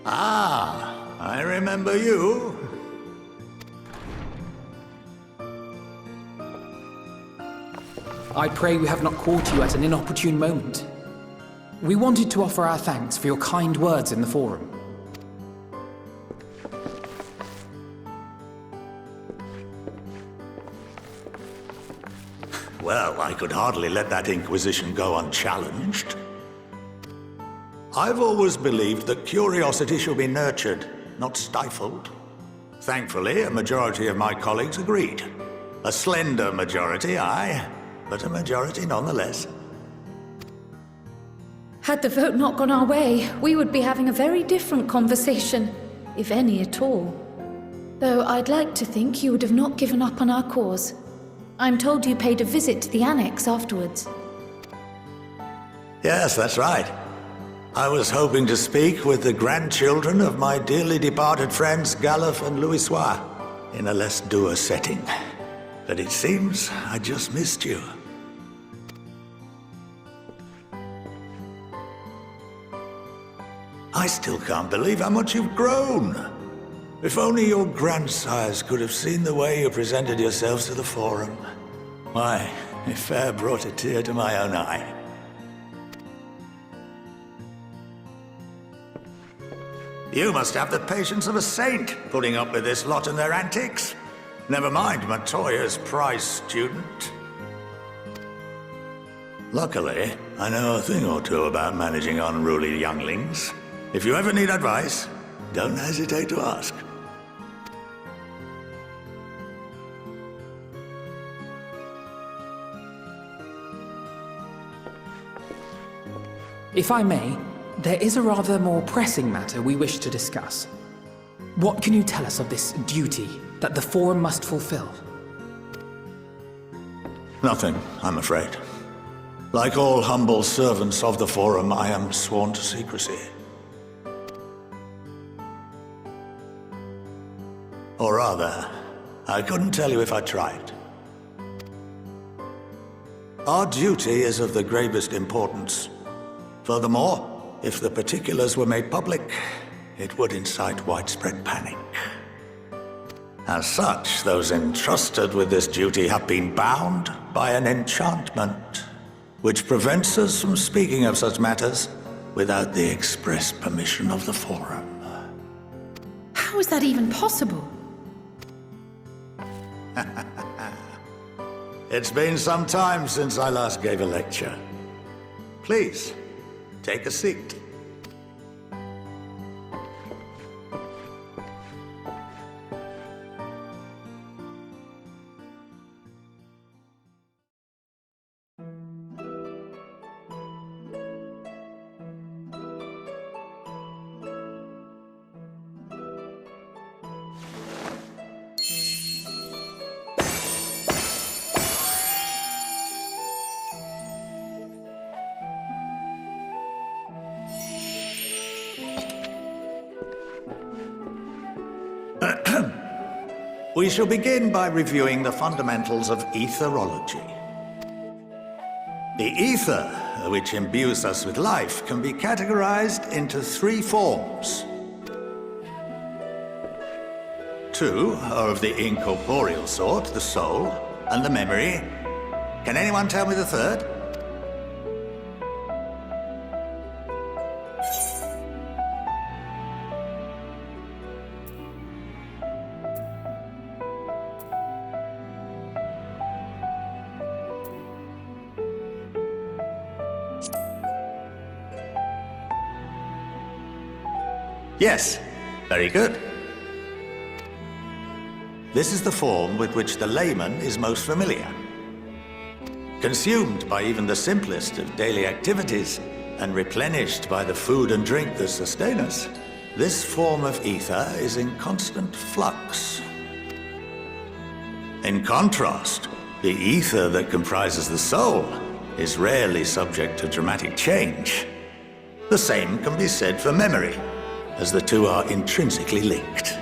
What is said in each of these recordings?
Ah, I remember you. I pray we have not caught you at an inopportune moment. We wanted to offer our thanks for your kind words in the forum. Well, I could hardly let that Inquisition go unchallenged. I've always believed that curiosity should be nurtured, not stifled. Thankfully, a majority of my colleagues agreed. A slender majority, aye, but a majority nonetheless. Had the vote not gone our way, we would be having a very different conversation, if any at all. Though I'd like to think you would have not given up on our cause. I'm told you paid a visit to the Annex afterwards. Yes, that's right. I was hoping to speak with the grandchildren of my dearly departed friends Galuf and Louisoix in a less dour setting. But it seems I just missed you. I still can't believe how much you've grown. If only your grandsires could have seen the way you presented yourselves to the Forum. Why, it fair brought a tear to my own eye. You must have the patience of a saint, putting up with this lot and their antics. Never mind Matoya's prize student. Luckily, I know a thing or two about managing unruly younglings. If you ever need advice, don't hesitate to ask. If I may, there is a rather more pressing matter we wish to discuss. What can you tell us of this duty that the Forum must fulfill? Nothing, I'm afraid. Like all humble servants of the Forum, I am sworn to secrecy. Or rather, I couldn't tell you if I tried. Our duty is of the gravest importance. Furthermore, if the particulars were made public, it would incite widespread panic. As such, those entrusted with this duty have been bound by an enchantment, which prevents us from speaking of such matters without the express permission of the Forum. How is that even possible? It's been some time since I last gave a lecture. Please, take a seat. We shall begin by reviewing the fundamentals of etherology. The ether, which imbues us with life, can be categorized into three forms. Two are of the incorporeal sort, the soul and the memory. Can anyone tell me the third? Yes, very good. This is the form with which the layman is most familiar. Consumed by even the simplest of daily activities and replenished by the food and drink that sustain us, this form of ether is in constant flux. In contrast, the ether that comprises the soul is rarely subject to dramatic change. The same can be said for memory, as the two are intrinsically linked.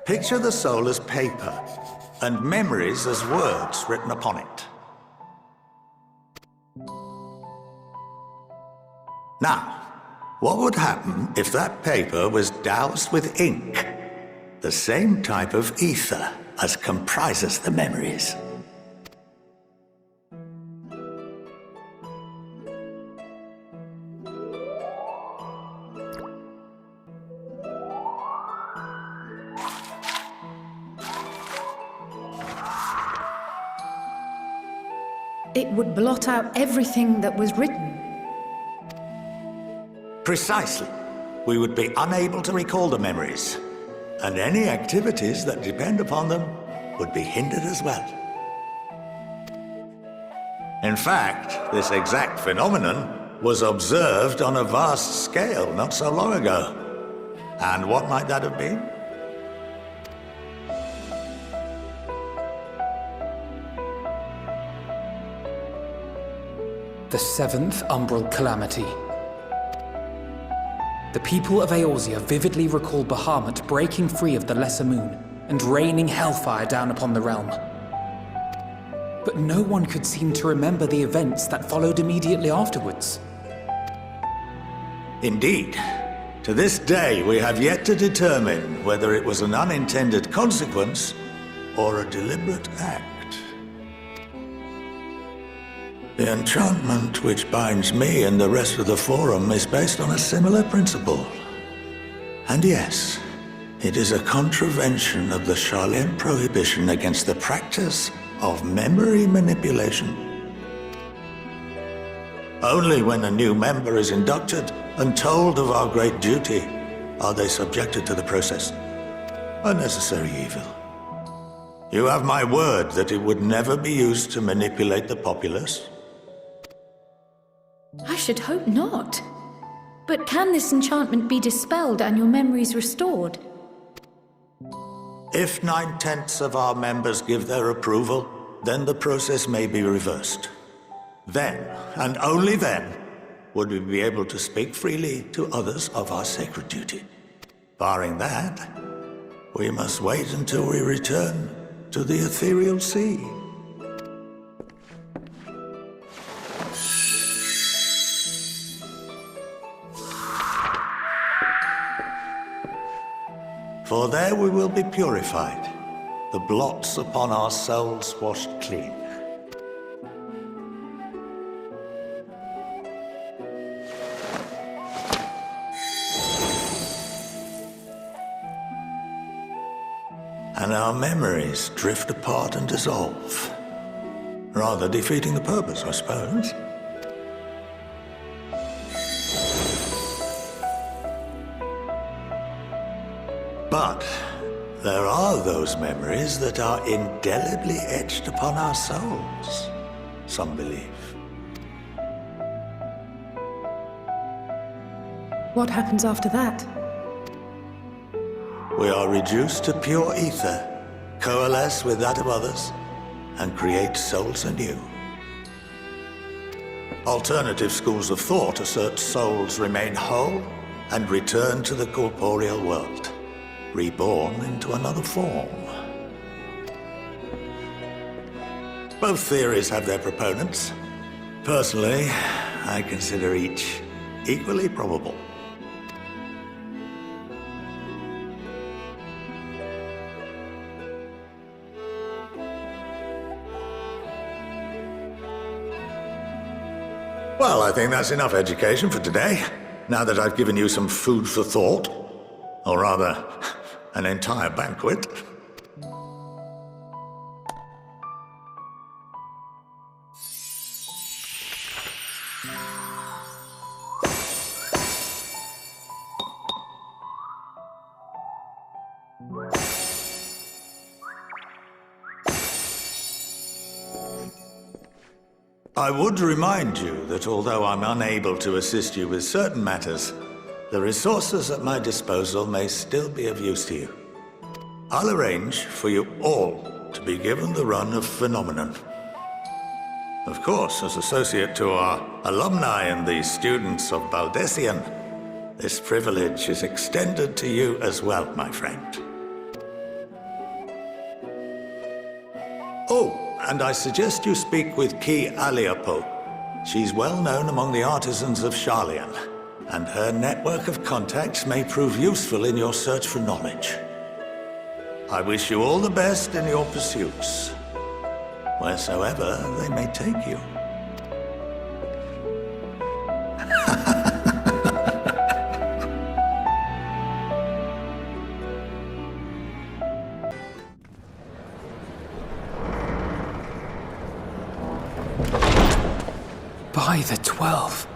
Picture the soul as paper, and memories as words written upon it. Now, what would happen if that paper was doused with ink? The same type of ether as comprises the memories. It would blot out everything that was written. Precisely. We would be unable to recall the memories, and any activities that depend upon them would be hindered as well. In fact, this exact phenomenon was observed on a vast scale not so long ago. And what might that have been? The seventh Umbral Calamity. The people of Eorzea vividly recall Bahamut breaking free of the Lesser Moon and raining hellfire down upon the realm. But no one could seem to remember the events that followed immediately afterwards. Indeed. To this day, we have yet to determine whether it was an unintended consequence or a deliberate act. The enchantment which binds me and the rest of the Forum is based on a similar principle. And yes, it is a contravention of the Sharlayan prohibition against the practice of memory manipulation. Only when a new member is inducted and told of our great duty are they subjected to the process. A necessary evil. You have my word that it would never be used to manipulate the populace. I should hope not. But can this enchantment be dispelled and your memories restored? If 9/10 of our members give their approval, then the process may be reversed. Then, and only then, would we be able to speak freely to others of our sacred duty. Barring that, we must wait until we return to the ethereal sea. For there we will be purified, the blots upon our souls washed clean. And our memories drift apart and dissolve, rather defeating the purpose, I suppose. But there are those memories that are indelibly etched upon our souls, some believe. What happens after that? We are reduced to pure ether, coalesce with that of others, and create souls anew. Alternative schools of thought assert souls remain whole and return to the corporeal world, reborn into another form. Both theories have their proponents. Personally, I consider each equally probable. Well, I think that's enough education for today, now that I've given you some food for thought. Or rather, an entire banquet. I would remind you that although I'm unable to assist you with certain matters, the resources at my disposal may still be of use to you. I'll arrange for you all to be given the run of Phenomenon. Of course, as associate to our alumni and the students of Baldessian, this privilege is extended to you as well, my friend. Oh, and I suggest you speak with Ki Aliapo. She's well known among the artisans of Sharlayan, and her network of contacts may prove useful in your search for knowledge. I wish you all the best in your pursuits, wheresoever they may take you. By the 12.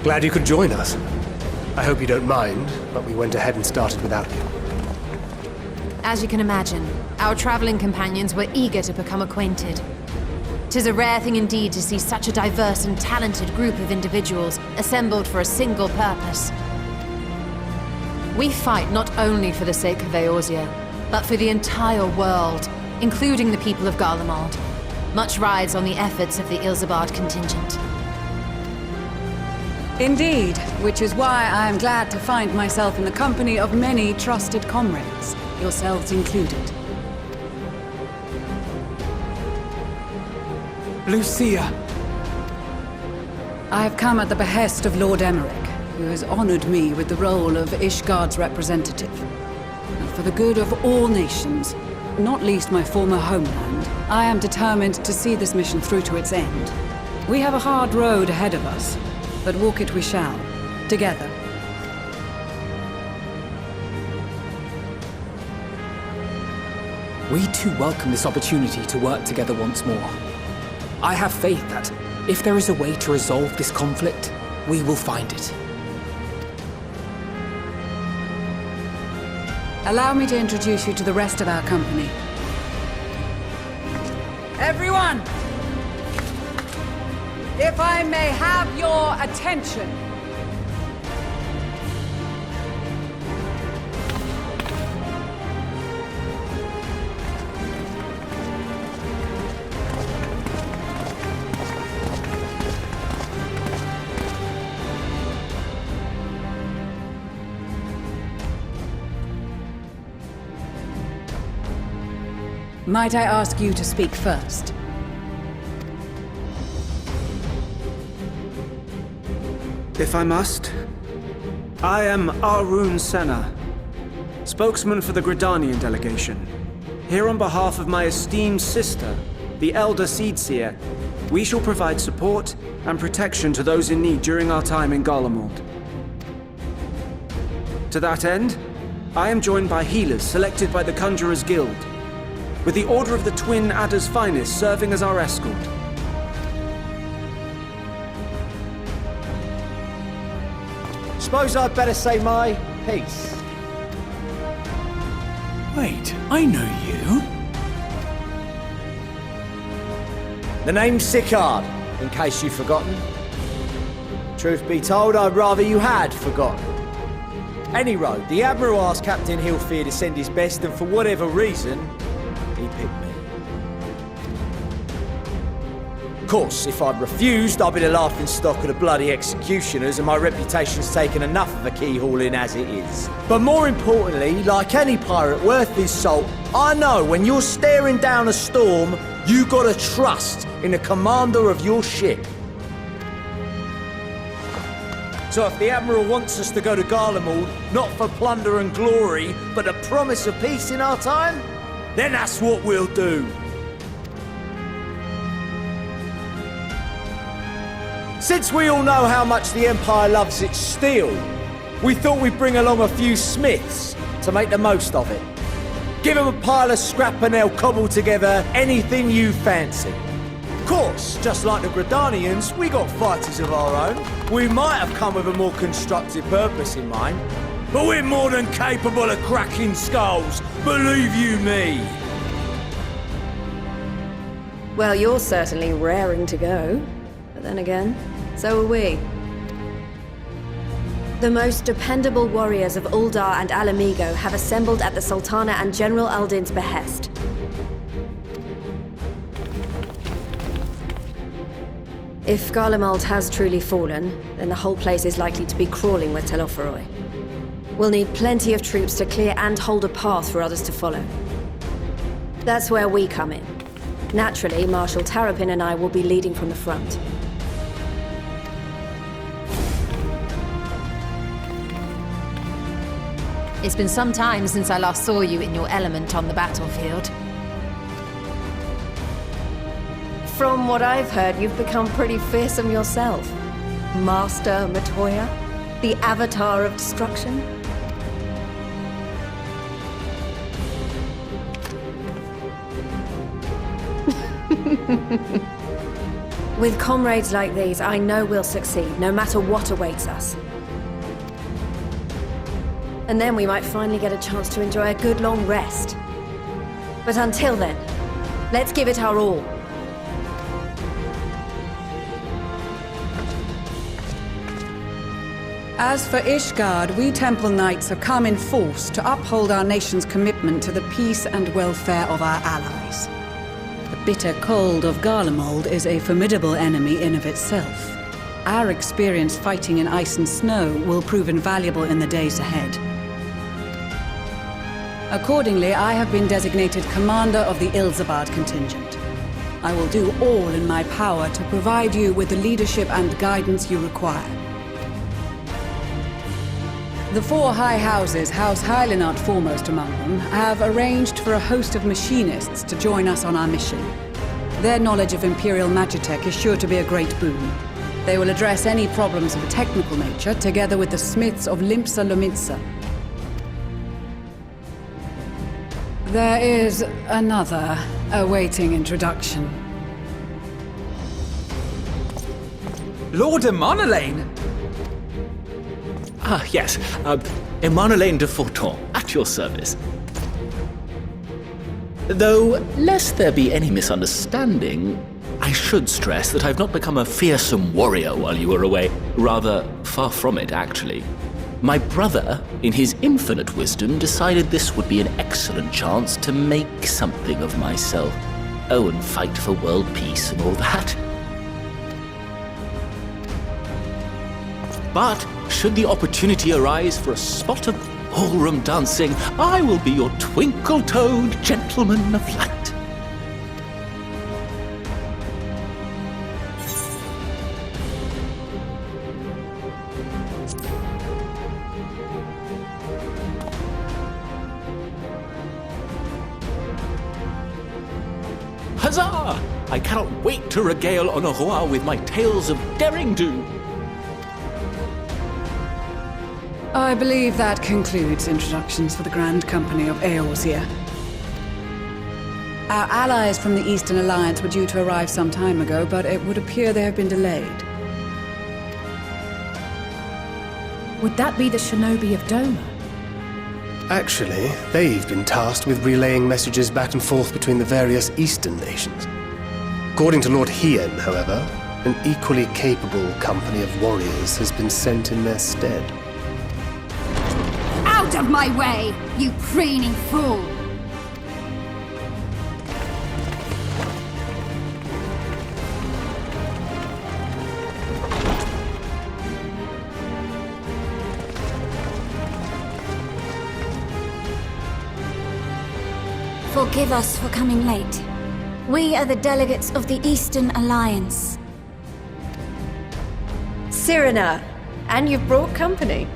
Glad you could join us. I hope you don't mind, but we went ahead and started without you. As you can imagine, our traveling companions were eager to become acquainted. 'Tis a rare thing indeed to see such a diverse and talented group of individuals assembled for a single purpose. We fight not only for the sake of Eorzea, but for the entire world, including the people of Garlemald. Much rides on the efforts of the Ilsabard contingent. Indeed, which is why I am glad to find myself in the company of many trusted comrades, yourselves included. Lucia! I have come at the behest of Lord Emmerich, who has honored me with the role of Ishgard's representative. And for the good of all nations, not least my former homeland, I am determined to see this mission through to its end. We have a hard road ahead of us, but walk it we shall, together. We too welcome this opportunity to work together once more. I have faith that, if there is a way to resolve this conflict, we will find it. Allow me to introduce you to the rest of our company. Everyone! If I may have your attention. Might I ask you to speak first? If I must. I am Arun Senna, spokesman for the Gridanian delegation. Here on behalf of my esteemed sister, the Elder Seedseer, we shall provide support and protection to those in need during our time in Garlemald. To that end, I am joined by healers selected by the Conjurers Guild, with the Order of the Twin Adder's Finest serving as our escort. Suppose I'd better say my piece. Wait, I know you. The name's Sicard, in case you've forgotten. Truth be told, I'd rather you had forgotten. Any road, the Admiral asked Captain Hilfear to send his best, and for whatever reason, he picked me. Of course, if I'd refused, I'd be the laughingstock of the bloody executioners, and my reputation's taken enough of a keyhauling as it is. But more importantly, like any pirate worth his salt, I know when you're staring down a storm, you gotta trust in the commander of your ship. So if the Admiral wants us to go to Garlemald, not for plunder and glory, but the promise of peace in our time, then that's what we'll do. Since we all know how much the Empire loves its steel, we thought we'd bring along a few smiths to make the most of it. Give them a pile of scrap and they'll cobble together anything you fancy. Of course, just like the Gridanians, we got fighters of our own. We might have come with a more constructive purpose in mind, but we're more than capable of cracking skulls, believe you me. Well, you're certainly raring to go. But then again, so are we. The most dependable warriors of Uldar and Alamigo have assembled at the Sultana and General Aldin's behest. If Garlemald has truly fallen, then the whole place is likely to be crawling with Telophoroi. We'll need plenty of troops to clear and hold a path for others to follow. That's where we come in. Naturally, Marshal Tarapin and I will be leading from the front. It's been some time since I last saw you in your element on the battlefield. From what I've heard, you've become pretty fearsome yourself. Master Matoya? The Avatar of Destruction? With comrades like these, I know we'll succeed, no matter what awaits us. And then we might finally get a chance to enjoy a good long rest. But until then, let's give it our all. As for Ishgard, we Temple Knights have come in force to uphold our nation's commitment to the peace and welfare of our allies. The bitter cold of Garlemald is a formidable enemy in of itself. Our experience fighting in ice and snow will prove invaluable in the days ahead. Accordingly, I have been designated commander of the Ilzabard contingent. I will do all in my power to provide you with the leadership and guidance you require. The four high houses, House Hylinart foremost among them, have arranged for a host of machinists to join us on our mission. Their knowledge of Imperial Magitech is sure to be a great boon. They will address any problems of a technical nature, together with the smiths of Limpsa Lomitsa. There is another awaiting introduction. Lord Emanolain! Ah, yes. Emanolain de Forton, at your service. Though, lest there be any misunderstanding, I should stress that I've not become a fearsome warrior while you were away. Rather, far from it, actually. My brother, in his infinite wisdom, decided this would be an excellent chance to make something of myself. Oh, and fight for world peace and all that. But, should the opportunity arise for a spot of ballroom dancing, I will be your twinkle-toed gentleman of light. Huzzah! I cannot wait to regale Honoroa with my tales of daring-do. I believe that concludes introductions for the Grand Company of Eorzea. Our allies from the Eastern Alliance were due to arrive some time ago, but it would appear they have been delayed. Would that be the shinobi of Doma? Actually, they've been tasked with relaying messages back and forth between the various Eastern nations. According to Lord Hien, however, an equally capable company of warriors has been sent in their stead. Out of my way, you preening fool! Forgive us for coming late. We are the delegates of the Eastern Alliance. Cyrena, and you've brought company.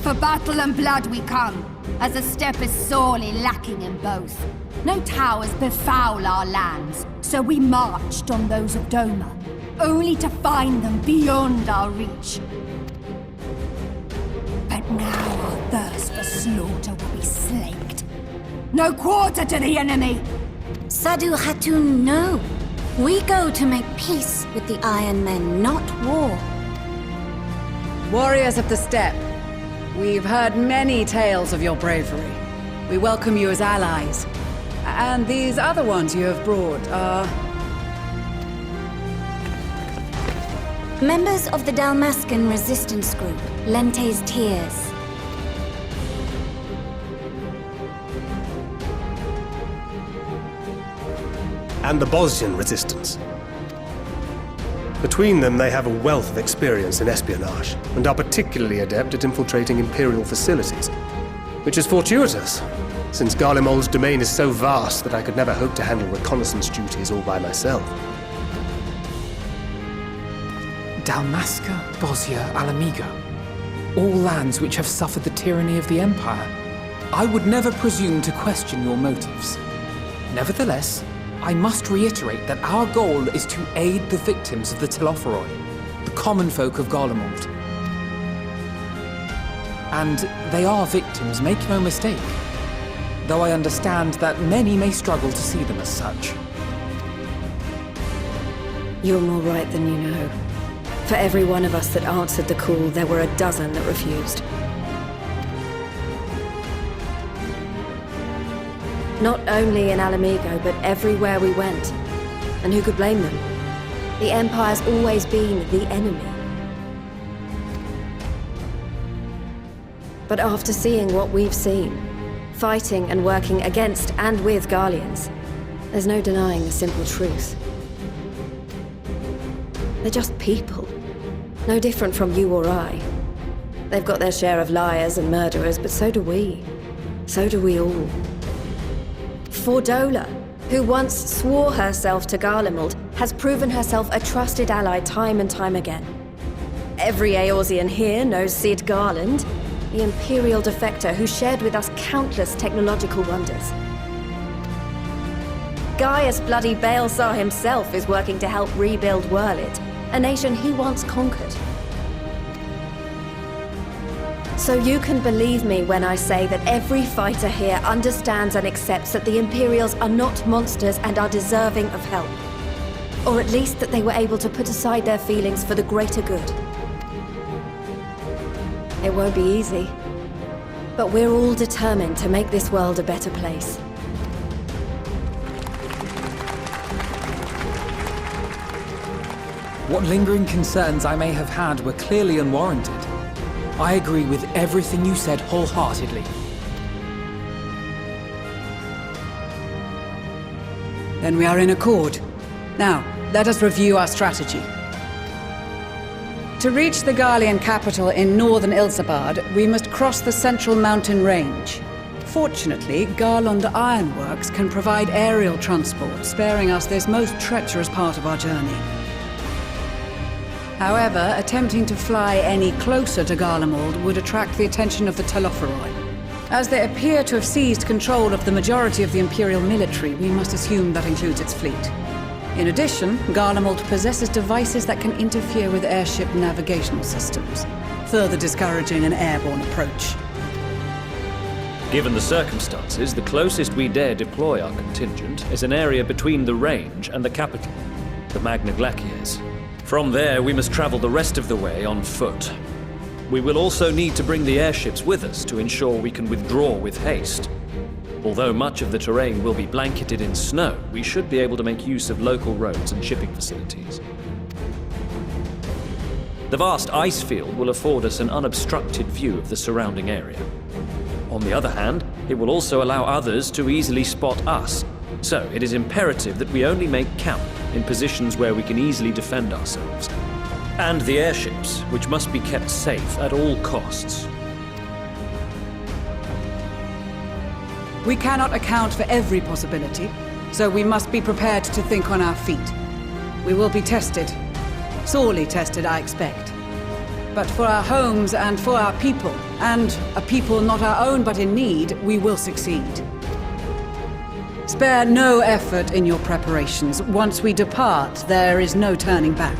For battle and blood we come, as a step is sorely lacking in both. No towers befoul our lands, so we marched on those of Doma, only to find them beyond our reach. But now our thirst for slaughter will be slaked. No quarter to the enemy! Sadu Hatun, no. We go to make peace with the Iron Men, not war. Warriors of the Steppe, we've heard many tales of your bravery. We welcome you as allies. And these other ones you have brought are... Members of the Dalmascan resistance group, Lente's Tears. and the Bosnian resistance. Between them, they have a wealth of experience in espionage, and are particularly adept at infiltrating Imperial facilities, which is fortuitous, since Garlemald's domain is so vast that I could never hope to handle reconnaissance duties all by myself. Dalmasca, Bosnia, Alamigo. All lands which have suffered the tyranny of the Empire. I would never presume to question your motives. Nevertheless, I must reiterate that our goal is to aid the victims of the Telophoroi, the common folk of Garlemald. And they are victims, make no mistake. Though I understand that many may struggle to see them as such. You're more right than you know. For every one of us that answered the call, there were a dozen that refused. Not only in Alamigo, but everywhere we went. And who could blame them? The Empire's always been the enemy. But after seeing what we've seen, fighting and working against and with Garleans, there's no denying the simple truth. They're just people. No different from you or I. They've got their share of liars and murderers, but so do we. So do we all. Fordola, who once swore herself to Garlemald, has proven herself a trusted ally time and time again. Every Eorzean here knows Cid Garland, the Imperial defector who shared with us countless technological wonders. Gaius bloody Baelsar himself is working to help rebuild Wurlit, a nation he once conquered. So you can believe me when I say that every fighter here understands and accepts that the Imperials are not monsters and are deserving of help. Or at least that they were able to put aside their feelings for the greater good. It won't be easy, but we're all determined to make this world a better place. What lingering concerns I may have had were clearly unwarranted. I agree with everything you said wholeheartedly. Then we are in accord. Now, let us review our strategy. To reach the Garlean capital in northern Ilsabard, we must cross the central mountain range. Fortunately, Garlond Ironworks can provide aerial transport, sparing us this most treacherous part of our journey. However, attempting to fly any closer to Garlemald would attract the attention of the Telophoroi. As they appear to have seized control of the majority of the Imperial military, we must assume that includes its fleet. In addition, Garlemald possesses devices that can interfere with airship navigational systems, further discouraging an airborne approach. Given the circumstances, the closest we dare deploy our contingent is an area between the range and the capital, the Magna Glaciers. From there, we must travel the rest of the way on foot. We will also need to bring the airships with us to ensure we can withdraw with haste. Although much of the terrain will be blanketed in snow, we should be able to make use of local roads and shipping facilities. The vast ice field will afford us an unobstructed view of the surrounding area. On the other hand, it will also allow others to easily spot us, so it is imperative that we only make camp in positions where we can easily defend ourselves. And the airships, which must be kept safe at all costs. We cannot account for every possibility, so we must be prepared to think on our feet. We will be tested. Sorely tested, I expect. But for our homes and for our people, and a people not our own but in need, we will succeed. Spare no effort in your preparations. Once we depart, there is no turning back.